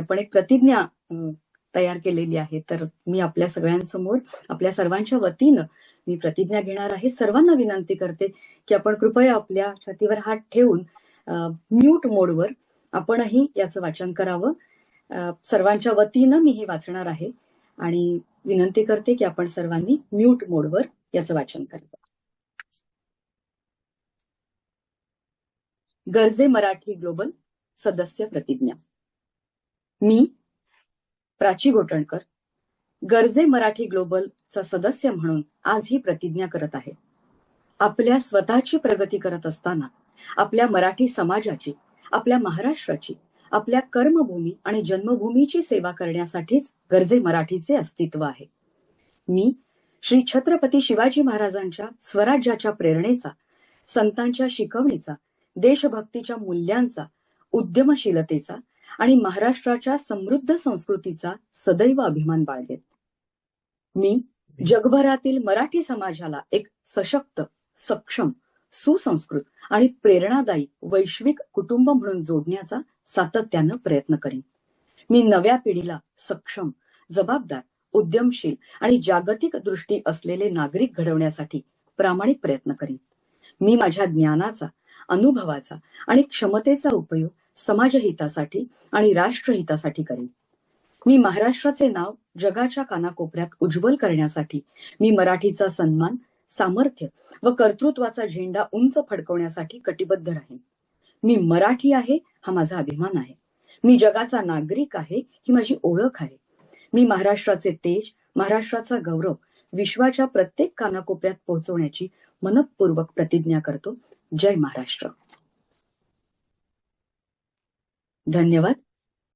आपण एक प्रतिज्ञा तयार केलेली आहे. तर मी आपल्या सगळ्यांसमोर आपल्या सर्वांच्या वतीनं मी प्रतिज्ञा घेणार आहे. सर्वांना विनंती करते की आपण कृपया आपल्या छातीवर हात ठेवून म्यूट मोडवर आपणही याचं वाचन करावं. सर्वांच्या वतीनं मी हे वाचणार आहे आणि विनंती करते की आपण सर्वांनी म्यूट मोडवर याचं वाचन करावं. गर्जे मराठी ग्लोबल सदस्य प्रतिज्ञा. मी प्राची घोटणकर गर्जे मराठी ग्लोबलचा सदस्य म्हणून आज ही प्रतिज्ञा करत आहे. आपल्या स्वतःची प्रगती करत असताना आपल्या मराठी समाजाची, आपल्या महाराष्ट्राची, आपल्या कर्मभूमी आणि जन्मभूमीची सेवा करण्यासाठीच गर्जे मराठीचे अस्तित्व आहे. मी श्री छत्रपती शिवाजी महाराजांच्या स्वराज्याच्या प्रेरणेचा, संतांच्या शिकवणीचा, देशभक्तीच्या मूल्यांचा, उद्यमशीलतेचा आणि महाराष्ट्राच्या समृद्ध संस्कृतीचा सदैव अभिमान बाळगेन. मी जगभरातील मराठी समाजाला एक सशक्त, सक्षम, सुसंस्कृत आणि प्रेरणादायी वैश्विक कुटुंब म्हणून जोडण्याचा सातत्यानं प्रयत्न करीन. मी नव्या पिढीला सक्षम, जबाबदार, उद्यमशील आणि जागतिक दृष्टी असलेले नागरिक घडवण्यासाठी प्रामाणिक प्रयत्न करीन. मी माझ्या ज्ञानाचा, अनुभवाचा आणि क्षमतेचा उपयोग समाजहितासाठी आणि राष्ट्रहितासाठी करीन. मी महाराष्ट्राचे नाव जगाच्या कानाकोपऱ्यात उज्ज्वल करण्यासाठी मी मराठीचा सन्मान, सामर्थ्य व कर्तृत्वाचा झेंडा उंच फडकवण्यासाठी कटिबद्ध राहीन. मी मराठी आहे हा माझा अभिमान आहे. मी जगाचा नागरिक आहे ही माझी ओळख आहे. मी महाराष्ट्राचे तेज, महाराष्ट्राचा गौरव विश्वाच्या प्रत्येक कानाकोपऱ्यात पोहोचवण्याची मनपूर्वक प्रतिज्ञा करतो. जय महाराष्ट्र. धन्यवाद.